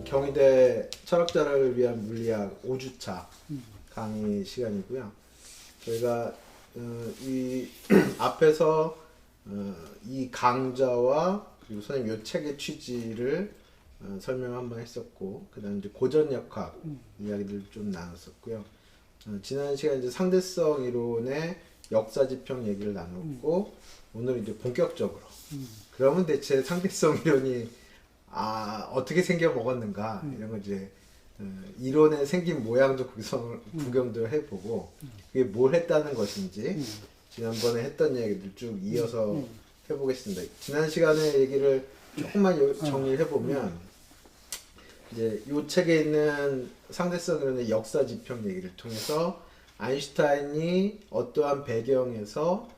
경희대 철학자를 위한 물리학 5주차 강의 시간이고요. 저희가 이 앞에서 이 강좌와 그리고 선생님 요 책의 취지를 설명 한번 했었고, 그다음 이제 고전역학 이야기들 좀 나눴었고요. 지난 시간 이제 상대성 이론의 역사지평 얘기를 나눴고, 오늘 이제 본격적으로 그러면 대체 상대성 이론이 어떻게 생겨 먹었는가 이런 거 이제 이론의 생긴 모양도 구경도 해보고 그게 뭘 했다는 것인지 지난번에 했던 얘기들 쭉 이어서 해보겠습니다. 지난 시간에 얘기를 조금만 정리를 해보면 이제 이 책에 있는 상대성 이론의 역사지평 얘기를 통해서 아인슈타인이 어떠한 배경에서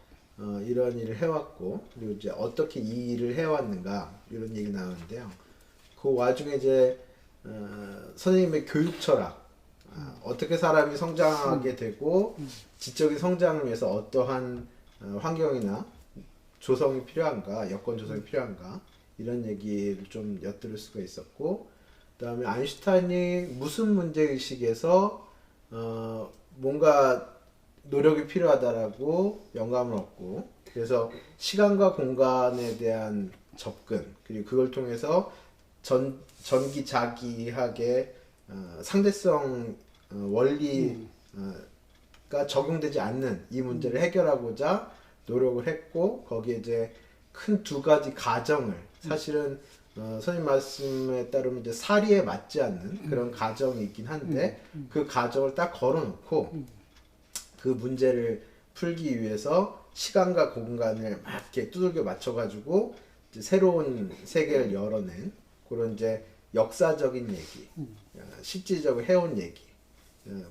이런 일을 해왔고, 그리고 이제 어떻게 이 일을 해왔는가 이런 얘기를 나누는데요. 그 와중에 이제 선생님의 교육 철학, 어떻게 사람이 성장하게 되고 지적인 성장을 위해서 어떠한 환경이나 조성이 필요한가, 여건 조성이 필요한가 이런 얘기를 좀 엿들을 수가 있었고, 그 다음에 아인슈타인이 무슨 문제의식에서 뭔가 노력이 필요하다라고 영감을 얻고, 그래서 시간과 공간에 대한 접근, 그리고 그걸 통해서 전기자기학의 상대성 원리가 적용되지 않는 이 문제를 해결하고자 노력을 했고, 거기에 이제 큰 두 가지 가정을 사실은 선생님 말씀에 따르면 이제 사리에 맞지 않는 그런 가정이 있긴 한데 그 가정을 딱 걸어놓고 그 문제를 풀기 위해서 시간과 공간을 막 이렇게 두들겨 맞춰가지고 이제 새로운 세계를 열어낸 그런 이제 역사적인 얘기, 실질적으로 해온 얘기,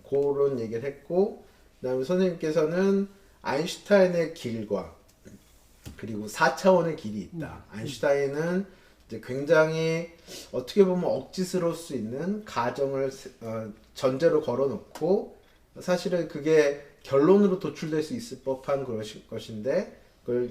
그런 얘기를 했고, 그다음에 선생님께서는 아인슈타인의 길과 그리고 4차원의 길이 있다. 아인슈타인은 이제 굉장히 어떻게 보면 억지스러울 수 있는 가정을 전제로 걸어놓고, 사실은 그게 결론으로 도출될 수 있을 법한 것인데 그걸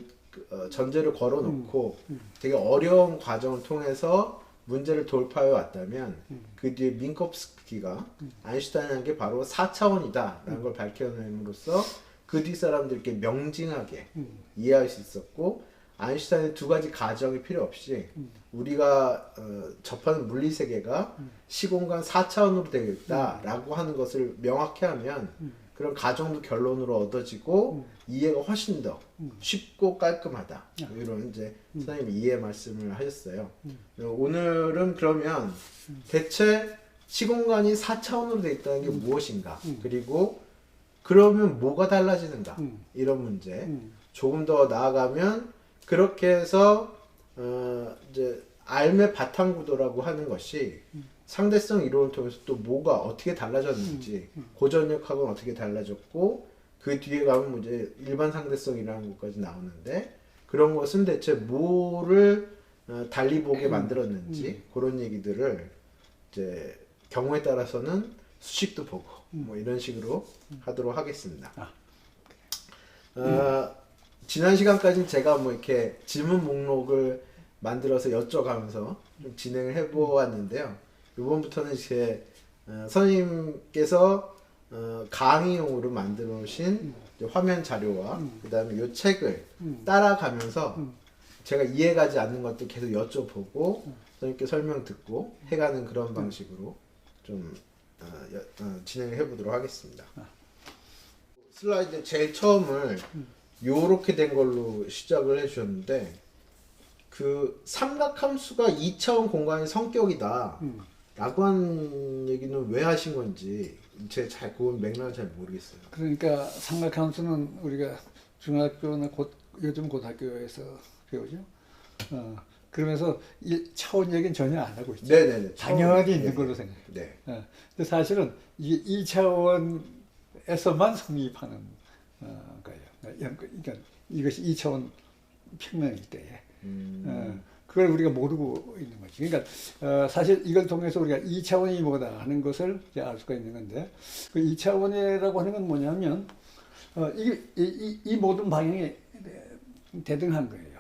전제를 걸어놓고 되게 어려운 과정을 통해서 문제를 돌파해 왔다면 그 뒤에 민콥스키가 아인슈타인한 게 바로 4차원이다 라는 걸 밝혀냄으로써 그 뒤 사람들께 명징하게 이해할 수 있었고, 아인슈타인의 두 가지 가정이 필요 없이 우리가 접하는 물리 세계가 시공간 4차원으로 되어 있다라고 하는 것을 명확히 하면 그런 가정도 결론으로 얻어지고 이해가 훨씬 더 쉽고 깔끔하다. 이런 이제 선생님이 이해 말씀을 하셨어요. 오늘은 그러면 대체 시공간이 4차원으로 되어 있다는 게 무엇인가? 그리고 그러면 뭐가 달라지는가? 이런 문제. 조금 더 나아가면 그렇게 해서 이제 알매 바탕 구도라고 하는 것이 상대성 이론을 통해서 또 뭐가 어떻게 달라졌는지, 고전역학은 어떻게 달라졌고, 그 뒤에 가면 이제 일반 상대성이라는 것까지 나오는데, 그런 것은 대체 뭐를 달리 보게 만들었는지, 그런 얘기들을 이제 경우에 따라서는 수식도 보고, 뭐 이런 식으로 하도록 하겠습니다. 지난 시간까지는 제가 뭐 이렇게 질문 목록을 만들어서 여쭤가면서 좀 진행을 해보았는데요. 이번부터는 이제 선생님께서 강의용으로 만들어 놓으신 화면 자료와 그 다음에 이 책을 따라가면서 제가 이해가지 않는 것도 계속 여쭤보고 선생님께 설명 듣고 해가는 그런 방식으로 좀 진행을 해보도록 하겠습니다. 슬라이드 제일 처음을 요렇게 된 걸로 시작을 해주셨는데, 그 삼각함수가 2차원 공간의 성격이다 라고 한 얘기는 왜 하신 건지 제가 잘 그건 맥락을 잘 모르겠어요. 그러니까 삼각함수는 우리가 중학교나 요즘 고등학교에서 배우죠. 그러면서 이 차원 얘기는 전혀 안 하고 있죠. 네네네. 당연히 있는 걸로 생각해요. 네. 근데 사실은 이게 2차원에서만 성립하는 거예요. 그러니까 이것이 2차원 평면일 때에 그걸 우리가 모르고 있는 거지. 그러니까 사실 이걸 통해서 우리가 2차원이 뭐다 하는 것을 이제 알 수가 있는 건데, 그 2차원이라고 하는 건 뭐냐면 이 모든 방향이 대등한 거예요.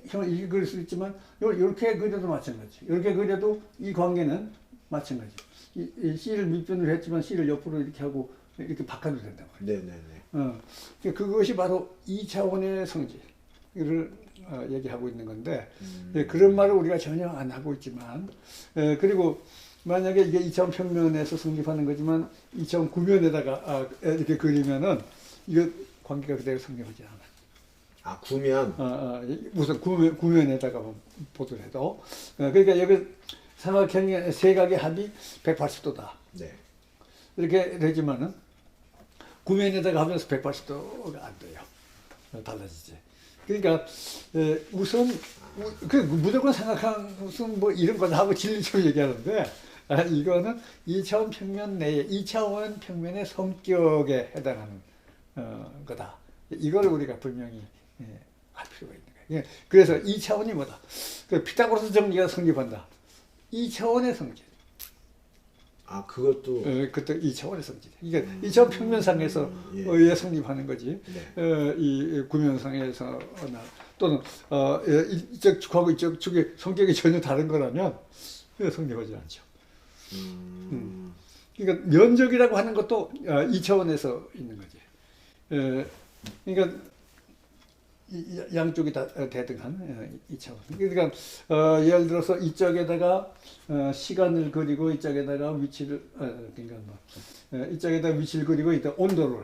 형 이렇게 그릴 수 있지만 이렇게 그려도 마찬가지. 이렇게 그려도 이 관계는 마찬가지. 이 C를 밑변으로 했지만 C를 옆으로 이렇게 하고 이렇게 바꿔도 된단 말이에요. 네네네. 그것이 바로 2차원의 성질을 얘기하고 있는 건데 그런 말을 우리가 전혀 안 하고 있지만 그리고 만약에 이게 2차원 평면에서 성립하는 거지만 2차원 구면에다가 이렇게 그리면은 이거 관계가 그대로 성립하지 않아. 아 구면. 우선 구면에다가 보더라도 그러니까 여기 삼각형의 세각의 합이 180도다. 네. 이렇게 되지만은 구면에다가 하면서 180도가 안 돼요. 달라지지. 그러니까 우선 그 무조건 삼각형 무슨 뭐 이런 거다 하고 진리적으로 얘기하는데 이거는 2차원 평면 내에 2차원 평면의 성격에 해당하는 거다. 이걸 우리가 분명히 할 필요가 있는 거예요. 그래서 2차원이 뭐다? 그 피타고라스 정리가 성립한다. 2차원의 성질. 아 그것도. 그것도 2차원의 성질. 이게 2차원 평면상에서 예. 성립하는 거지. 네. 이 구면상에서나 또는 이쪽하고 이쪽의 성격이 전혀 다른 거라면 성립하지 않죠. 그러니까 면적이라고 하는 것도 2차원에서 있는 거지. 그러니까 양쪽이 다 대등한 2차원. 그러니까 예를 들어서 이쪽에다가 시간을 그리고 이쪽에다가 위치를 그러니까 뭐 이쪽에다 위치를 그리고 이따 온도를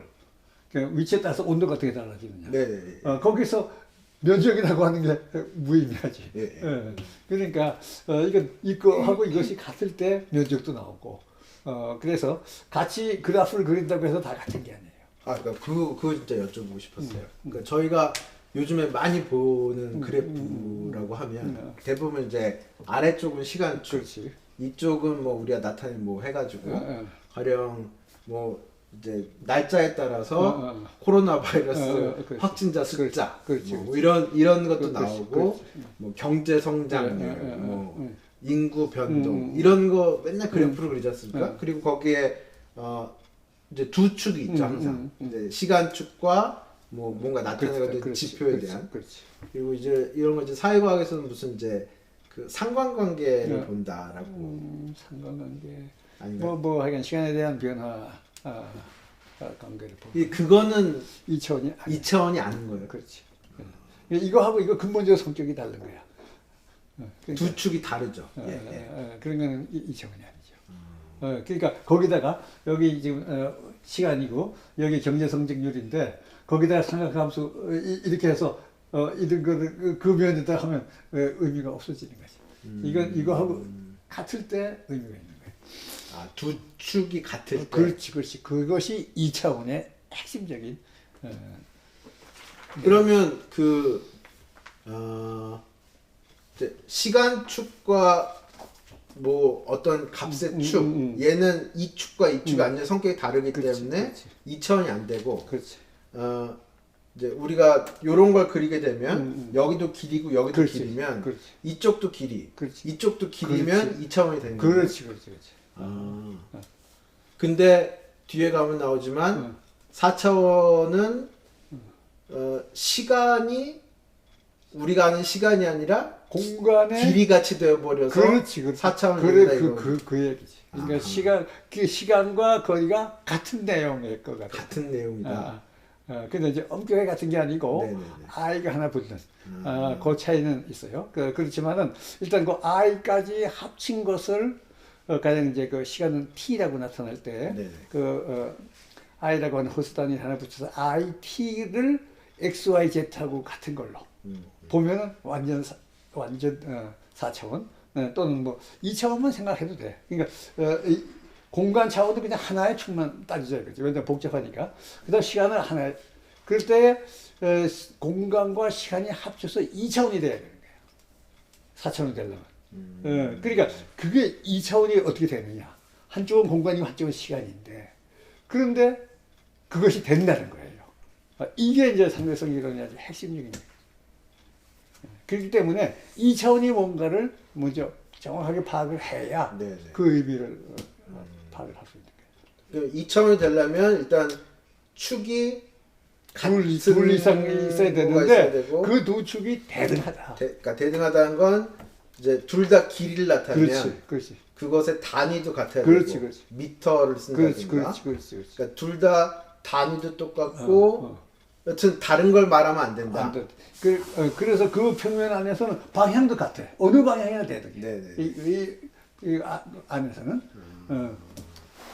그러니까 위치에 따라서 온도가 어떻게 달라지느냐. 네. 거기서 면적이라고 하는 게 무의미하지. 네. 그러니까 이거하고 이것이 같을 때 면적도 나오고 그래서 같이 그래프를 그린다고 해서 다 같은 게 아니에요. 아 그러니까 그거 진짜 여쭤보고 싶었어요. 그러니까 저희가 요즘에 많이 보는 그래프라고 하면 대부분 이제 아래쪽은 시간축, 그렇지. 이쪽은 뭐 우리가 나타낸 뭐 해가지고 가령 뭐 이제 날짜에 따라서 코로나 바이러스 확진자 숫자, 그렇지. 뭐 이런 것도 그렇지. 나오고 뭐 경제 성장률, 뭐 인구 변동 이런 거 맨날 그래프로 그리지 않습니까? 그리고 거기에 이제 두 축이 있죠 항상. 이제 시간축과 뭐 뭔가 나타내는 지표에 대한. 그리고 이제 이런 거 이제 사회과학에서는 무슨 이제 그 상관관계를 본다라고. 상관관계. 아닌가요? 뭐 하여간 시간에 대한 변화 관계를 보고. 그거는 2차원이 아닌 거예요. 그렇지. 이거하고 이거 근본적으로 성격이 다른 거야. 그러니까, 두 축이 다르죠. 그런 거는 2차원이 아니죠. 그러니까 거기다가 여기 지금 시간이고 여기 경제 성장률인데 거기다가 삼각함수 이렇게 해서 이런 거를 그 면에다 하면 의미가 없어지는 거지. 이거하고 같을 때 의미가 있는 거예요. 아, 두 축이 같을 때. 그렇지. 그것이 2차원의 핵심적인. 그러면 이제 시간축과 뭐 어떤 값의 축, 얘는 이 축과 이 축이 완전 성격이 다르기 때문에 2차원이 안 되고. 그렇지. 이제 우리가 요런 걸 그리게 되면 여기도 길이고 여기도 길이면 이쪽도 길이, 이쪽도 길이면 2차원이 되는 거예요. 그렇지. 근데 뒤에 가면 나오지만 4차원은 시간이 우리가 아는 시간이 아니라 공간의 길이 같이 되어버려서 그렇지. 4차원이 그래 그 얘기지. 그러니까 시간과 거리가 같은 내용일 것 같아. 같은 내용이다. 근데 이제 엄격하게 같은 게 아니고 i가 하나 붙는 그 차이는 있어요. 그렇지만은 일단 그 i까지 합친 것을 가장 이제 그 시간은 t라고 나타날 때 i라고 하는 호스 단위 하나 붙여서 it를 x, y, z하고 같은 걸로 보면은 완전 4차원 또는 뭐 2차원만 생각해도 돼. 그러니까 공간 차원도 그냥 하나의 축만 따져야겠지. 왜냐면 복잡하니까. 그 다음 시간은 하나의. 그럴 때 공간과 시간이 합쳐서 2차원이 돼야 되는 거예요. 4차원이 되려면. 그러니까 그게 2차원이 어떻게 되느냐. 한쪽은 공간이고 한쪽은 시간인데. 그런데 그것이 된다는 거예요. 이게 이제 상대성 이론의 아주 핵심적인 거예요. 그렇기 때문에 2차원이 뭔가를 먼저 정확하게 파악을 해야 그 의미를 파악을 할 수 있는 거예요. 2차원이 되려면 일단 축이 둘 이상 있어야 뭐가 되는데 있어야 되고. 그 두 축이 대등하다. 그러니까 대등하다는 건 이제 둘 다 길이를 나타내면 그렇지. 그것의 단위도 같아야 그렇지, 되고 그렇지. 미터를 쓴다든가. 그렇지. 그러니까 둘 다 단위도 똑같고 여튼 다른 걸 말하면 안 된다. 안 돼. 그래서 그 평면 안에서는 방향도 같아. 어느 방향이나 대등해. 네네. 이 안에서는.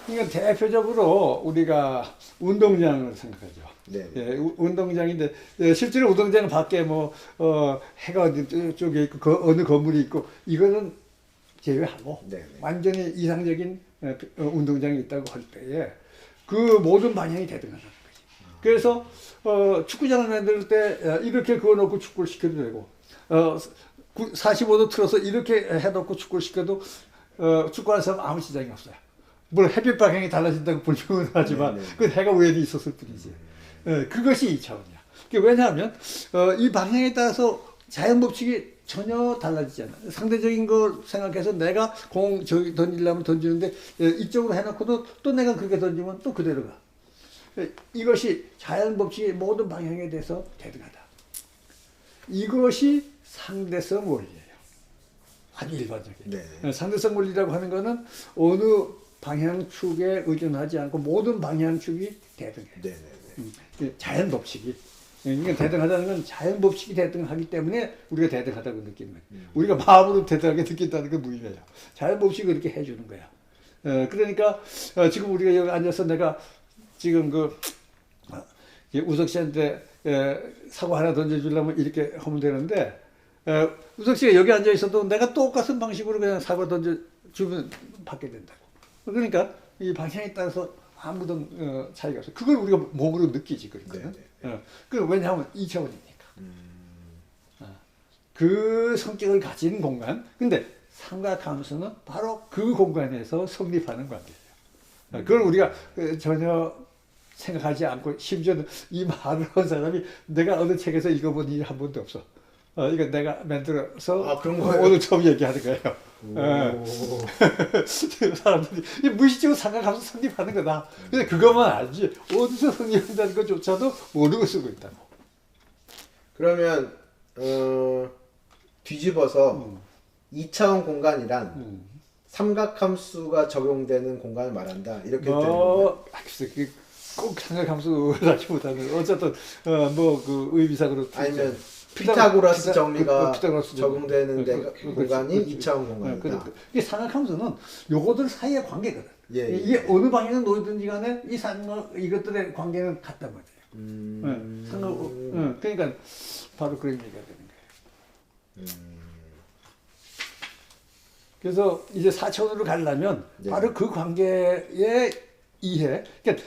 그러니까 대표적으로 우리가 운동장을 생각하죠. 네. 예, 운동장인데 실제로 운동장은 밖에 해가 어디 쪽에 있고 어느 건물이 있고 이거는 제외하고 네네. 완전히 이상적인 운동장이 있다고 할 때에 그 모든 방향이 대등하다는 거지. 그래서 축구장을 만들 때 이렇게 그어놓고 축구를 시켜도 되고 45도 틀어서 이렇게 해놓고 축구를 시켜도 축구하는 사람 아무 지장이 없어요. 물론 햇빛 방향이 달라진다고 불평은 하지만 그 해가 우연히 있었을 뿐이지. 그것이 2차원이야. 왜냐하면 이 방향에 따라서 자연 법칙이 전혀 달라지지 않아. 상대적인 걸 생각해서 내가 공 저기 던지려면 던지는데 이쪽으로 해놓고도 또 내가 그렇게 던지면 또 그대로 가. 이것이 자연 법칙의 모든 방향에 대해서 대등하다. 이것이 상대성 원리예요. 아주 일반적인. 네. 상대성 원리라고 하는 거는 어느 방향축에 의존하지 않고 모든 방향축이 대등해. 네네. 자연 법칙이. 그러니까 대등하다는 건 자연 법칙이 대등하기 때문에 우리가 대등하다고 느끼는 거예요. 우리가 마음으로 대등하게 느낀다는 건 무의미해요. 자연 법칙이 그렇게 해주는 거야. 그러니까 지금 우리가 여기 앉아서 내가 지금 우석 씨한테 사과 하나 던져주려면 이렇게 하면 되는데 우석 씨가 여기 앉아 있어도 내가 똑같은 방식으로 그냥 사과 던져주면 받게 된다고. 그러니까 이 방향에 따라서 아무런 차이가 없어요. 그걸 우리가 몸으로 느끼지, 그러니까. 왜냐하면 2차원이니까. 그 성격을 가진 공간. 근데 삼각함수는 바로 그 공간에서 성립하는 관계예요. 그걸 우리가 전혀 생각하지 않고, 심지어는 이 말을 한 사람이 내가 어느 책에서 읽어본 일이 한 번도 없어. 이거 내가 만들어서 그런 거예요? 오늘 처음 얘기하는 거예요. 사람들이 무의식적으로 삼각함수 성립하는 거다. 근데 그것만 알지 어디서 성립한다는 것조차도 모르고 쓰고 있다고. 그러면 뒤집어서 2차원 공간이란 삼각함수가 적용되는 공간을 말한다. 이렇게 되는 거예요. 글쎄, 꼭 삼각함수라기보다는 어쨌든 그 의미상으로 아니면 피타고라스 정리가 피타고라스 적용되는 공간이 2차원 공간이다. 이 삼각함수는 요거들 사이의 관계거든. 이게 어느 방향에 놓이든지 간에 이것들의 관계는 같단 말이에요. 그러니까 바로 그런 얘기가 되는 거예요. 그래서 이제 4차원으로 가려면 바로 그 관계의 이해. 그러니까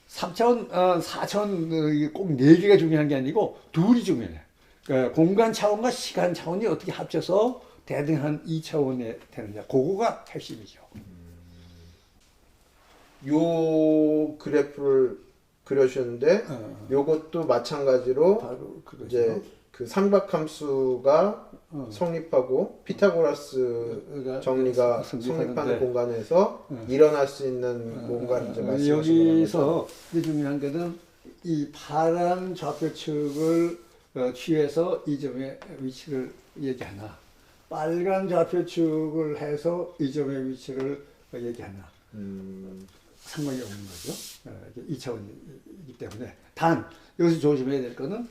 3차원, 4차원 꼭 4개가 중요한 게 아니고 둘이 중요해. 그러니까 공간 차원과 시간 차원이 어떻게 합쳐서 대등한 2차원이 되느냐. 그거가 핵심이죠. 요 그래프를 그려주셨는데 요것도 마찬가지로 바로 그거죠. 이제 그 삼각함수가 성립하고 피타고라스 정리가 성립하는 공간에서 일어날 수 있는 공간 이제 말씀하시는 여기서 중요한 것은 이 파란 좌표축을 취해서 이 점의 위치를 얘기하나, 빨간 좌표축을 해서 이 점의 위치를 얘기하나 상관이 없는 거죠. 2차원이기 때문에. 단 여기서 조심해야 될 거는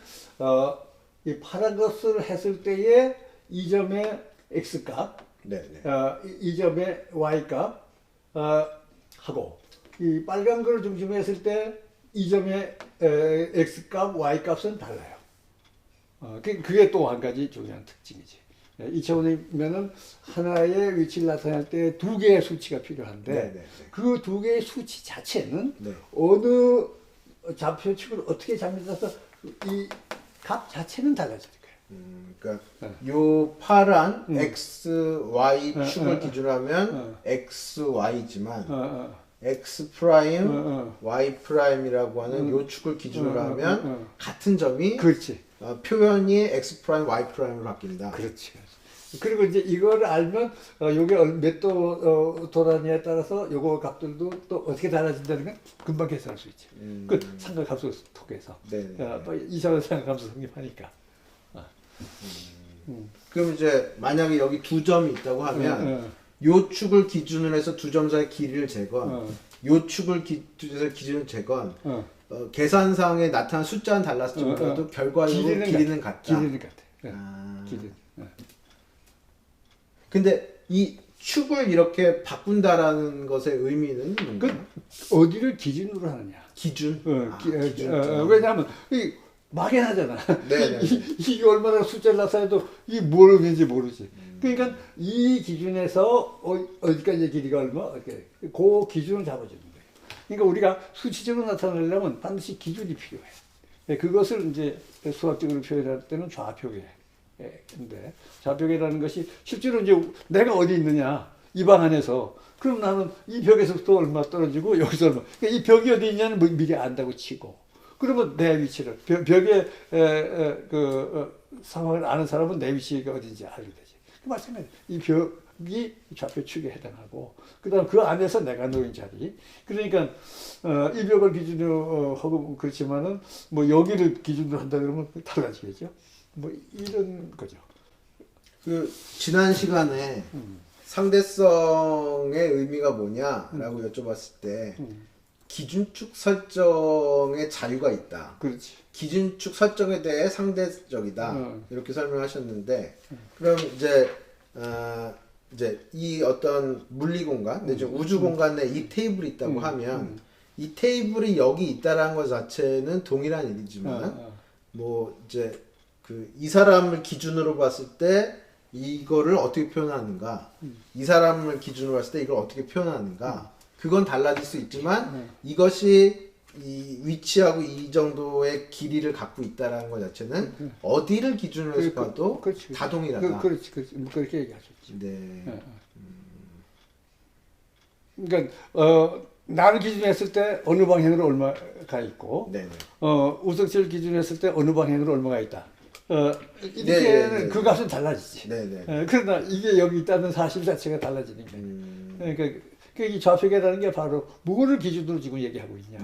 이 파란 것을 했을 때의 이 점의 x값, 이 점의 y값 하고 이 빨간 거를 중심에 했을 때 이 점의 x값, y값은 달라요. 그게 또 한 가지 중요한 특징이지. 2차원이면은 하나의 위치를 나타낼 때 두 개의 수치가 필요한데 그 두 개의 수치 자체는 어느 좌표축을 어떻게 잡는다서 이 값 자체는 달라질 거예요. 그러니까 요 파란 x, y 축을 기준으로 하면 x, y지만 x 프라임, y 프라임이라고 하는 요 축을 기준으로 하면 같은 점이 그렇지. 표현이 x 프라임, y 프라임으로 바뀐다. 그렇지. 그리고 이제 이걸 알면 요게 몇 도 도라니에 따라서 요거 값들도 또 어떻게 달라진다는 건 금방 계산할 수 있지. 그 삼각함수 통해서 이차원 삼각함수 성립하니까. 그럼 이제 만약에 여기 두 점이 있다고 하면 요 축을 기준으로 해서 두 점 사이 길이를 재건 요 축을 기준으로 재건 계산상에 나타난 숫자는 달랐을 정도라도 결과적으로 길이는 같다. 길이는 같아. 길이. 근데 이 축을 이렇게 바꾼다라는 것의 의미는 뭔가요? 어디를 기준으로 하느냐. 기준? 왜냐하면 막연하잖아. 네네. 이게 얼마나 숫자를 나타내도 이게 뭘 의미인지 모르지. 그러니까 이 기준에서 어디까지의 길이가 얼마? 이렇게 그 기준을 잡아주는 거예요. 그러니까 우리가 수치적으로 나타내려면 반드시 기준이 필요해. 그것을 이제 수학적으로 표현할 때는 좌표계인데 좌표계라는 것이 실제로 이제 내가 어디 있느냐 이 방 안에서 그럼 나는 이 벽에서부터 얼마 떨어지고 여기서 얼마 그러니까 이 벽이 어디 있냐는 미리 안다고 치고 그러면 내 위치를 벽에 상황을 아는 사람은 내 위치가 어딘지 알게 되지. 그 말씀에 이 벽이 좌표축에 해당하고 그다음 그 안에서 내가 놓인 자리. 그러니까 이 벽을 기준으로 하고 그렇지만은 뭐 여기를 기준으로 한다 그러면 달라지겠죠. 뭐 이런 거죠. 그 지난 시간에 상대성의 의미가 뭐냐라고 여쭤봤을 때 기준축 설정의 자유가 있다. 그렇지. 기준축 설정에 대해 상대적이다. 이렇게 설명하셨는데 그럼 이제 이 어떤 물리 공간, 내지 우주 공간에 이 테이블이 있다고 하면 이 테이블이 여기 있다라는 것 자체는 동일한 일이지만 뭐 이제 이 사람을 기준으로 봤을 때 이거를 어떻게 표현하는가, 이 사람을 기준으로 봤을 때 이걸 어떻게 표현하는가, 그건 달라질 수 있지만 이것이 이 위치하고 이 정도의 길이를 갖고 있다라는 것 자체는 어디를 기준으로 해서 봐도 다 동일하다. 그렇지. 그렇게 얘기하셨지. 네. 그러니까 나를 기준했을 때 어느 방향으로 얼마가 있고, 우석치를 기준했을 때 어느 방향으로 얼마가 있다. 이렇게는 그 값은 달라지지. 그러나 이게 여기 있다는 사실 자체가 달라지는 거예요. 그러니까 이 좌표계라는 게 바로 뭐를 기준으로 지금 얘기하고 있냐.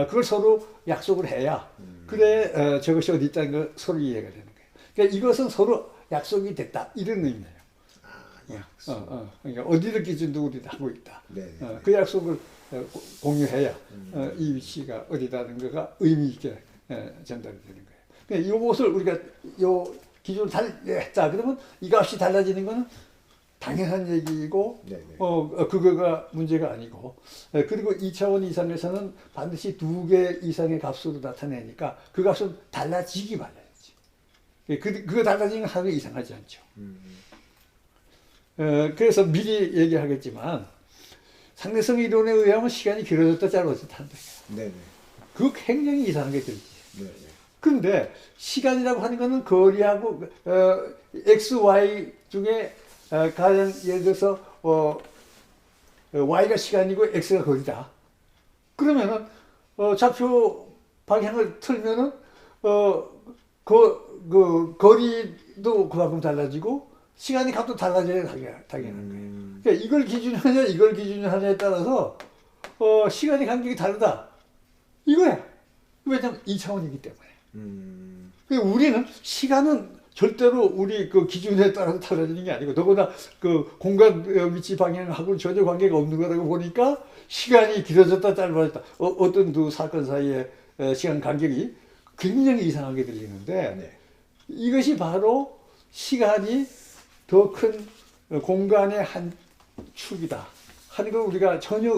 그걸 서로 약속을 해야 그래 저것이 어디 있다는 걸 서로 이해가 되는 거예요. 그러니까 이것은 서로 약속이 됐다 이런 의미예요. 그러니까 어디를 기준으로 우리가 하고 있다. 그 약속을 공유해야 이 위치가 어디다는 거가 의미 있게 전달이 되는 거예요. 그러니까 이것을 우리가 요 기준을 달했다 그러면 이 값이 달라지는 거는 당연한 얘기이고 그거가 문제가 아니고 그리고 2차원 이상에서는 반드시 2개 이상의 값으로 나타내니까 그 값은 달라지기 말아야지. 그거 달라지는 건 하나도 이상하지 않죠. 그래서 미리 얘기하겠지만 상대성 이론에 의하면 시간이 길어졌다 짧아졌다 한다. 그거 굉장히 이상하게 들지. 그런데 시간이라고 하는 거는 거리하고 x, y 중에 가령 예를 들어서 y가 시간이고 x가 거리다. 그러면은 좌표 방향을 틀면은 그 거리도 그만큼 달라지고 시간의 값도 달라져야 당연한 거예요. 그러니까 이걸 기준하냐 이걸 기준하냐에 따라서 시간의 간격이 다르다. 이거야. 왜냐면 2차원이기 때문에. 그러니까 우리는 시간은 절대로 우리 그 기준에 따라서 달라지는 게 아니고 더구나 그 공간 위치 방향하고는 전혀 관계가 없는 거라고 보니까 시간이 길어졌다 짧아졌다 어떤 두 사건 사이의 시간 간격이 굉장히 이상하게 들리는데 이것이 바로 시간이 더 큰 공간의 한 축이다 하는 걸 우리가 전혀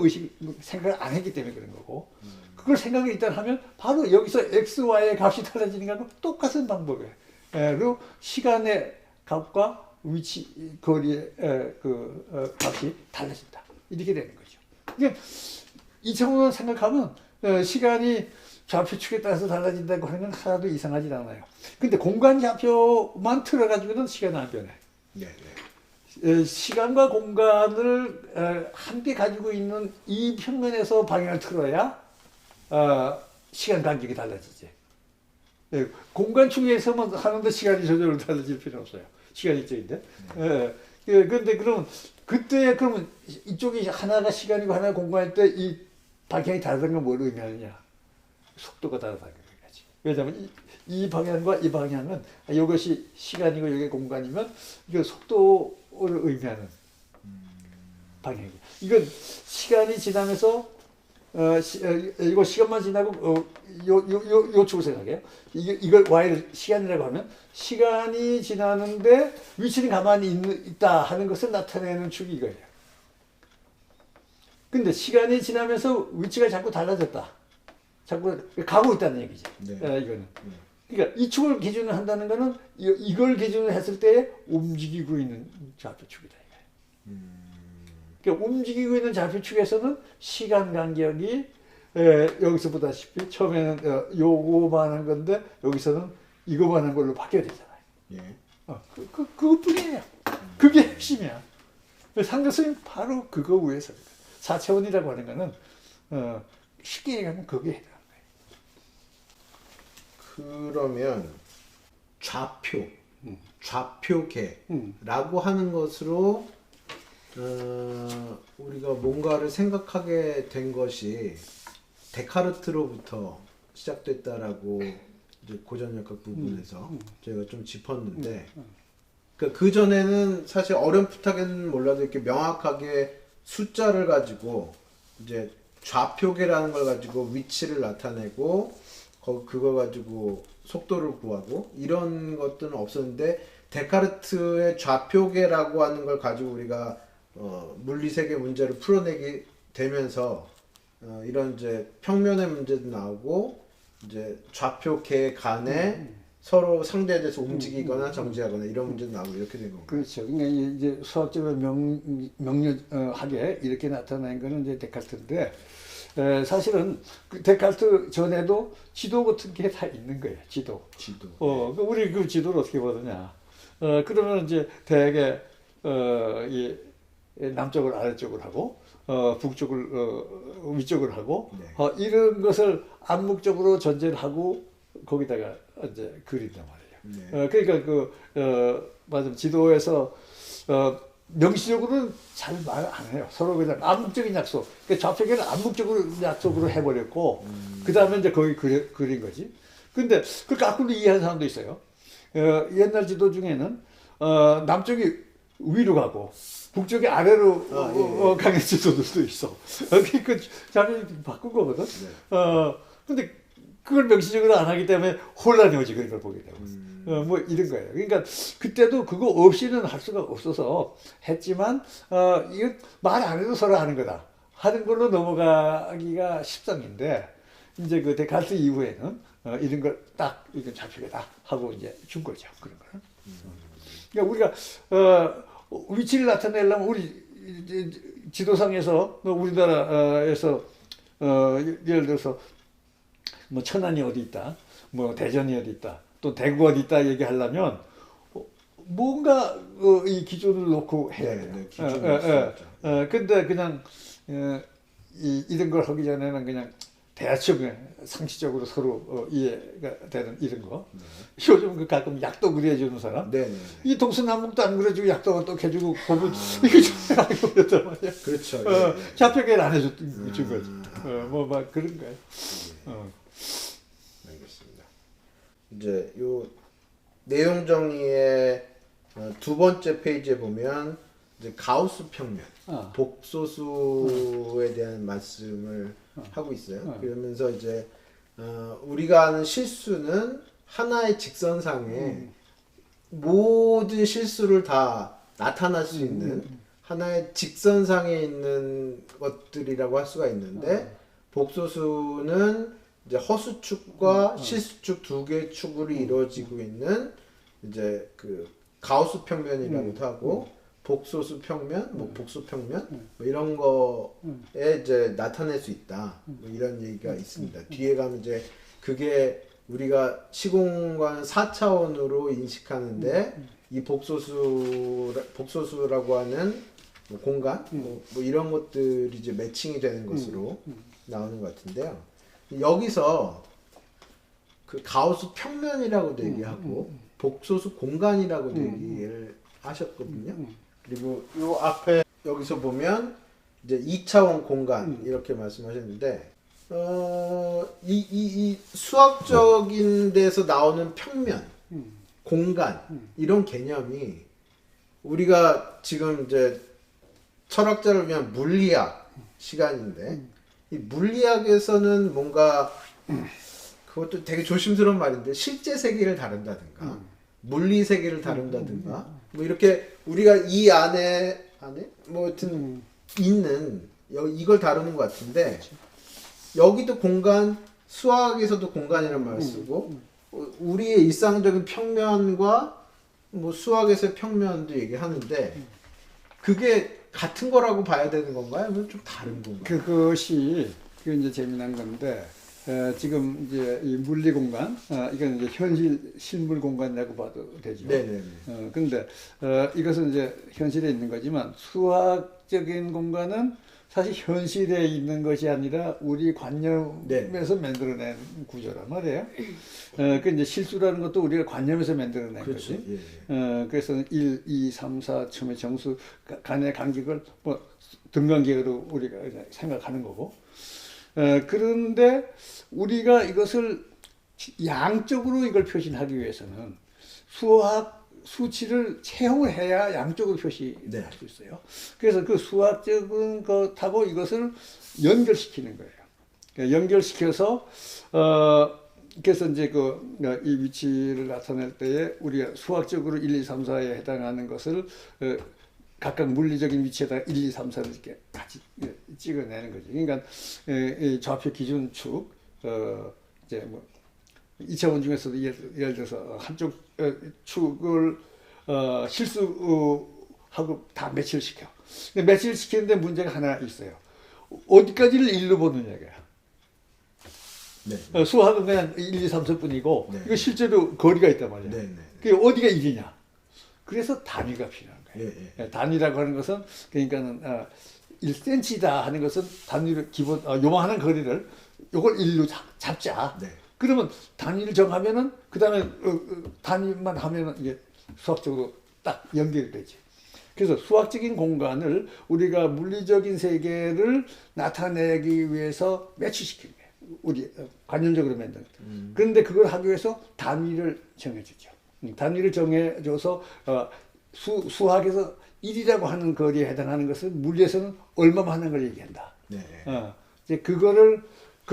생각을 안 했기 때문에 그런 거고 그걸 생각을 일단 하면 바로 여기서 x, y의 값이 달라지는 거하고 똑같은 방법이에요. 로 시간의 값과 위치 거리의 값이 달라진다 이렇게 되는 거죠. 그러니까 이 차원으로 생각하면 시간이 좌표축에 따라서 달라진다고 하는 건 하나도 이상하지 않아요. 근데 공간 좌표만 틀어가지고는 시간은 안 변해. 시간과 공간을 함께 가지고 있는 이 평면에서 방향을 틀어야 시간 간격이 달라지지. 공간 중에서만 하는데 시간이 저절로 달라질 필요 없어요. 시간이 이쪽인데. 그런데 그러면 그때 그러면 이쪽이 하나가 시간이고 하나가 공간일 때 이 방향이 다르다는 건 뭘 의미하느냐? 속도가 다르다는 거지. 왜냐하면 이 방향과 이 방향은 이것이 시간이고 이게 공간이면 이거 속도를 의미하는 방향이야. 이건 시간이 지나면서 이거 시간만 지나고 요 축을 생각해요. 이걸 y를 시간이라고 하면 시간이 지나는데 위치는 가만히 있다 하는 것을 나타내는 축이 이거예요. 근데 시간이 지나면서 위치가 자꾸 달라졌다. 자꾸 가고 있다는 얘기지. 네. 이거는. 그러니까 이 축을 기준으로 한다는 거는 이걸 기준으로 했을 때 움직이고 있는 좌표축이다. 그러니까 움직이고 있는 좌표축에서는 시간 간격이 여기서 보다시피 처음에는 요거만한 건데 여기서는 이거만한 걸로 바뀌어야 되잖아요. 예. 그것뿐이에요. 그게 핵심이야. 상대성이 바로 그거 위에서 4차원이라고 하는 거는 쉽게 얘기하면 그게 해당하는 거예요. 그러면 좌표계라고 하는 것으로 우리가 뭔가를 생각하게 된 것이 데카르트로부터 시작됐다라고 이제 고전역학 부분에서 저희가 좀 짚었는데, 그러니까 그 전에는 사실 어렴풋하게는 몰라도 이렇게 명확하게 숫자를 가지고 이제 좌표계라는 걸 가지고 위치를 나타내고 그걸 가지고 속도를 구하고 이런 것들은 없었는데, 데카르트의 좌표계라고 하는 걸 가지고 우리가 물리세계 문제를 풀어내게 되면서 이런 이제 평면의 문제도 나오고 이제 좌표계 간에 서로 상대에 대해서 움직이거나 정지하거나 이런 문제도 나오고 이렇게 된 겁니다. 그렇죠. 그러니까 이제 수학적으로 명료하게 이렇게 나타난 거는 이제 데카르트인데, 사실은 그 데카르트 전에도 지도 같은 게 다 있는 거예요. 지도. 우리 그 지도를 어떻게 보느냐? 그러면 이제 대개 이 남쪽을 아래쪽으로 하고 북쪽을 위쪽으로 하고 네. 이런 것을 암묵적으로 전제를 하고 거기다가 이제 그린단 말이에요. 네. 그러니까 맞아 지도에서 명시적으로는 잘 말 안 해요. 서로 그냥 암묵적인 약속. 그러니까 좌표계는 암묵적으로 약속으로 해버렸고 그 다음에 이제 거기 그린 거지. 근데 그 거꾸로 이해하는 사람도 있어요. 옛날 지도 중에는 남쪽이 위로 가고 북쪽이 아래로 가는 지도들도 있어. 그 자료 바꾼 거거든. 네. 근데 그걸 명시적으로 안 하기 때문에 혼란이 오지, 그런 걸 보게 되고. 뭐 이런 거예요. 그러니까 그때도 그거 없이는 할 수가 없어서 했지만 이건 말 안 해도 서로 하는 거다 하는 걸로 넘어가기가 십상인데, 이제 그 데카르트 이후에는 이런 걸 딱 이건 좌표계다 하고 이제 준 거죠, 그런 거는. 그러니까 우리가 위치를 나타내려면 우리 지도상에서 우리나라에서 예를 들어서 뭐 천안이 어디 있다, 뭐 대전이 어디 있다, 또 대구 어디 있다 얘기하려면 뭔가 이 기준을 놓고 해야 돼요. 근데 그냥 이런 걸 하기 전에는 그냥 대충 상식적으로 서로 이해가 되는 이런 거. 요즘 그 가끔 약도 그려주는 사람. 이 동서남북도 안 그려주고 약도 또 해주고 보면 이거 좀 알고 그랬단 말이야. 그렇죠. 좌표계를 안 해준 거지. 뭐 막 그런 거예요. 알겠습니다. 이제 요 내용 정리의 두 번째 페이지에 보면 이제 가우스 평면, 복소수에 대한 말씀을 하고 있어요. 그러면서 이제 우리가 하는 실수는 하나의 직선상에 모든 실수를 다 나타날 수 있는 하나의 직선상에 있는 것들이라고 할 수가 있는데, 복소수는 이제 허수축과 실수축 두 개의 축으로 이루어지고 있는 이제 그 가우스 평면이라고도 하고, 복소수 평면, 뭐 복수 평면, 뭐 이런 거에 이제 나타낼 수 있다. 뭐 이런 얘기가 있습니다. 뒤에 가면 이제 그게 우리가 시공간 4차원으로 인식하는데 이 복소수라고 하는 뭐 공간, 뭐 이런 것들이 이제 매칭이 되는 것으로 나오는 것 같은데요. 여기서 그 가우스 평면이라고도 얘기하고 복소수 공간이라고 얘기를 하셨거든요. 그리고 요 앞에 여기서 보면 이제 2차원 공간 이렇게 말씀하셨는데 이 수학적인 데서 나오는 평면, 공간 이런 개념이 우리가 지금 이제 철학자를 위한 물리학 시간인데 이 물리학에서는 뭔가 그것도 되게 조심스러운 말인데 실제 세계를 다룬다든가 물리 세계를 다룬다든가 뭐 이렇게 우리가 이 안에 뭐 하여튼 있는 이걸 다루는 것 같은데 여기도 공간 수학에서도 공간이라는 말을 쓰고 우리의 일상적인 평면과 뭐 수학에서의 평면도 얘기하는데 그게 같은 거라고 봐야 되는 건가요? 아니면 좀 다른 건가요? 그게 이제 재미난 건데 지금 이제 이 물리 공간, 이건 이제 현실 실물 공간이라고 봐도 되죠. 네네. 그런데 이것은 이제 현실에 있는 거지만 수학적인 공간은 사실 현실에 있는 것이 아니라 우리 관념에서 만들어낸 구조란 말이에요. 그 이제 실수라는 것도 우리가 관념에서 만들어낸 그렇죠. 거지. 예. 그래서 1, 2, 3, 4 처음에 정수 간의 간격을 뭐 등간격으로 우리가 생각하는 거고. 그런데 우리가 이것을 양적으로 이걸 표시하기 위해서는 수학 수치를 채용을 해야 양적으로 표시할 네. 수 있어요. 그래서 그 수학적인 것하고 이것을 연결시키는 거예요. 그러니까 연결시켜서 그래서 이제 이 위치를 나타낼 때에 우리가 수학적으로 1, 2, 3, 4에 해당하는 것을 각각 물리적인 위치에다가 1, 2, 3, 4를 이렇게 같이 찍어내는 거죠. 그러니까 이 좌표 기준축 이제 뭐 2차원 중에서도 예를 들어서 한쪽 축을 실수하고 다 매치를 시켜. 근데 매치를 시키는데 문제가 하나 있어요. 어디까지를 1로 보느냐가. 네. 수학은 그냥 1, 2, 3, 4뿐이고 네. 이거 실제로 거리가 있단 말이야. 네. 그게 어디가 1이냐. 그래서 단위가 필요한 거예요. 예. 단위라고 하는 것은 그러니까는 1cm다 하는 것은 단위를 기본 요만한 거리를 요걸 1로 잡자. 네. 그러면 단위를 정하면은 그 다음에 단위만 하면은 이게 수학적으로 딱 연결이 되지. 그래서 수학적인 공간을 우리가 물리적인 세계를 나타내기 위해서 매치시키는 거예요. 우리 관념적으로 만드는. 그런데 그걸 하기 위해서 단위를 정해주죠. 단위를 정해줘서 수학에서 1이라고 하는 거리에 해당하는 것을 물리에서는 얼마만 하는 걸 얘기한다. 네. 이제 그거를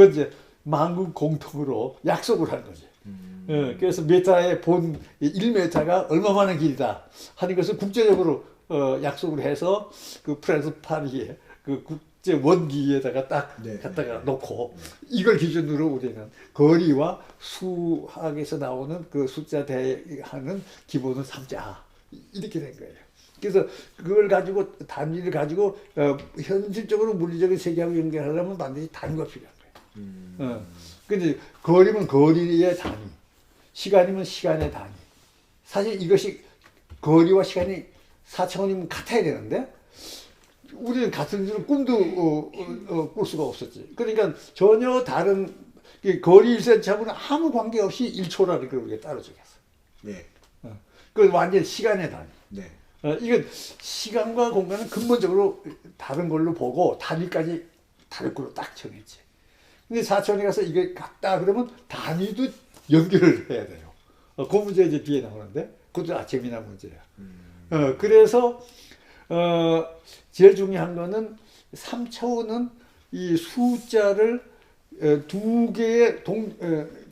이제 만국 공통으로 약속을 하는 거지. 그래서 메타의 본 1m가 얼마만한 길이다 하는 것을 국제적으로 약속을 해서 그 프랑스 파리에 그 국제 원기에다가 딱 갖다가 놓고 이걸 기준으로 우리는 거리와 수학에서 나오는 그 숫자 대하는 기본을 삼자 이렇게 된 거예요. 그래서 그걸 가지고 단위를 가지고 현실적으로 물리적인 세계하고 연결하려면 반드시 단위가 필요한 거예요. 근데 거리면 거리의 단위, 시간이면 시간의 단위. 사실 이것이 거리와 시간이 4차원이면 같아야 되는데 우리는 같은 줄은 꿈도 꿀 수가 없었지. 그러니까 전혀 다른 거리 1cm하고는 아무 관계없이 1초라는 걸 우리가 따로 적였어. 네. 그건 완전 시간의 단위. 네. 이건 시간과 공간은 근본적으로 다른 걸로 보고 단위까지 다른 걸로 딱 정했지. 근데 4차원에 가서 이게 같다 그러면 단위도 연결을 해야 돼요. 그 문제 이제 뒤에 나오는데 그것도 재미난 문제야. 그래서 제일 중요한 거는 3차원은 이 숫자를 두 개의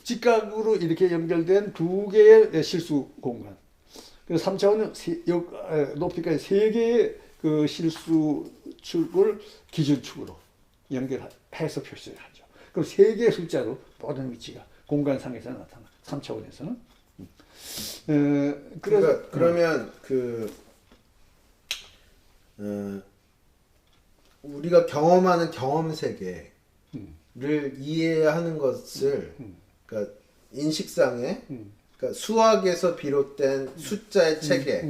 직각으로 이렇게 연결된 두 개의 실수 공간. 그래서 3차원은 높이까지 세 개의 그 실수 축을 기준축으로 연결해서 표시를 하죠. 그럼 세 개의 숫자로 모든 위치가 공간상에서 나타나. 3차원에서는. 그러면 우리가 경험하는 경험 세계를 이해하는 것을 그러니까 인식상에 그러니까 수학에서 비롯된 숫자의 체계,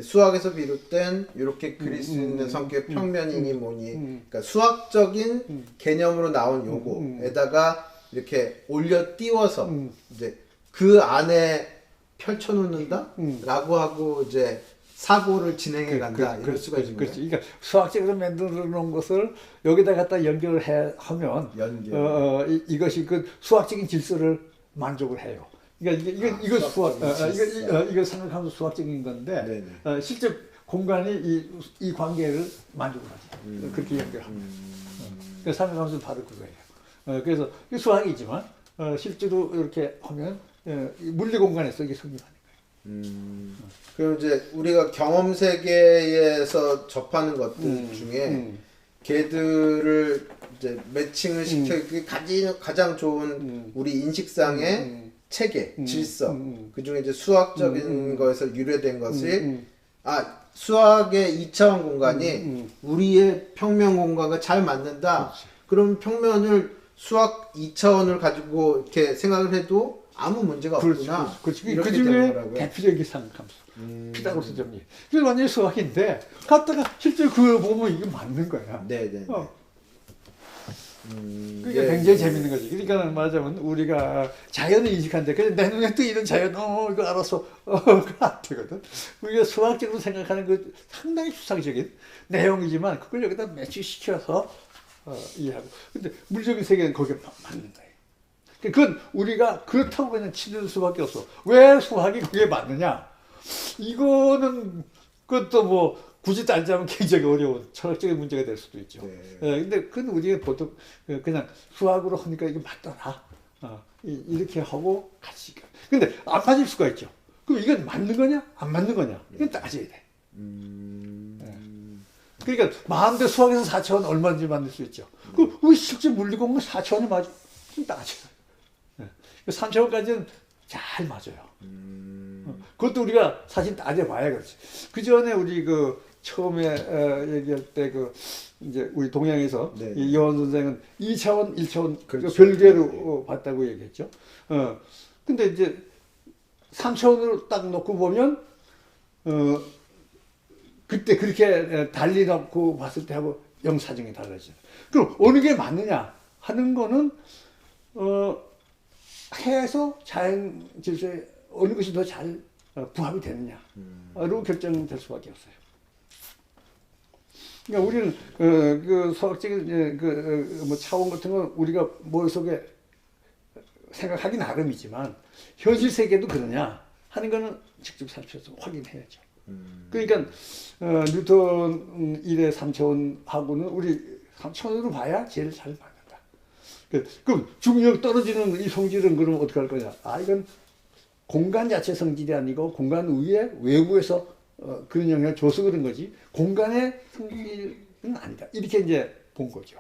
수학에서 비롯된 이렇게 그릴 수 있는 성격의 평면이니 뭐니, 그러니까 수학적인 개념으로 나온 요거에다가 이렇게 올려 띄워서 이제 그 안에 펼쳐놓는다? 라고 하고 이제 사고를 진행해 간다. 이럴 수가 있는 거예요. 그렇지. 그러니까 수학적으로 만들어 놓은 것을 여기다 갖다 하면 이것이 그 수학적인 질서를 만족을 해요. 그러니까 이거 이거 생각하면 수학적인 건데 실제 공간이 이 관계를 만족을 하지. 그렇게 연결합니다. 그래서 생각하면서 바로 그거예요. 그래서 수학이지만 실제로 이렇게 하면 물리 공간에서 이게 성립하는 거예요. 그럼 이제 우리가 경험 세계에서 접하는 것들 중에 걔들을 이제 매칭을 시켜 그게 가장 좋은 우리 인식상의 체계, 질서. 그 중에 이제 수학적인 거에서 유래된 것이 수학의 2차원 공간이 우리의 평면 공간과 잘 맞는다. 그럼 평면을 수학 2차원을 가지고 이렇게 생각을 해도 아무 문제가 없구나. 그렇지. 그 중에 대표적인 상함수. 피타고라스 정리. 이게 완전히 수학인데 갖다가 실제 그거 보면 이게 맞는 거야. 네네. 그게 굉장히 재밌는 거지. 그러니까 말하자면 우리가 자연을 인식하는데 그냥 내 눈에 또 이런 자연 이거 알아서 그거 안 되거든. 우리가 수학적으로 생각하는 그 상당히 추상적인 내용이지만 그걸 여기다 매치시켜서 이해하고. 근데 물적인 세계는 거기에 맞는 거예요. 그건 우리가 그렇다고 그냥 치는 수밖에 없어. 왜 수학이 거기에 맞느냐? 이거는 그것도 뭐 굳이 따지자면 굉장히 어려운 철학적인 문제가 될 수도 있죠. 근데 그건 우리가 보통 그냥 수학으로 하니까 이게 맞더라. 이렇게 하고 같이. 근데 안 맞을 수가 있죠. 그럼 이건 맞는 거냐? 안 맞는 거냐? 이건 따져야 돼. 그러니까 마음대로 수학에서 4차원 얼마든지 만들 수 있죠. 그 우리 실제 물리공은 4차원이 맞아? 그럼 따져요. 3차원까지는 잘 맞아요. 그것도 우리가 사실 따져봐야 그렇지. 그 전에 우리 그 처음에 얘기할 때 그 이제 우리 동양에서 이여원 선생은 2차원, 1차원 그렇죠. 별개로 봤다고 얘기했죠. 근데 이제 3차원으로 딱 놓고 보면 그때 그렇게 달리 놓고 봤을 때 하고 영사정이 달라져요. 그럼 어느 게 맞느냐 하는 거는 해서 자연 질서에 어느 것이 더 잘 부합이 되느냐로 결정될 수밖에 없어요. 그러니까 우리는 그 수학적인 뭐 차원 같은 건 우리가 머릿속에 생각하기 나름이지만 현실 세계도 그러냐 하는 거는 직접 살펴서 확인해야죠. 그러니까 뉴턴 1의 3차원하고는 우리 3차원으로 봐야 제일 잘 맞는다. 그럼 중력 떨어지는 이 성질은 그럼 어떻게 할 거냐? 이건 공간 자체 성질이 아니고 공간 위에 외부에서 그런 영향을 줘서 그런 거지 공간의 성질은 아니다. 이렇게 이제 본 거죠.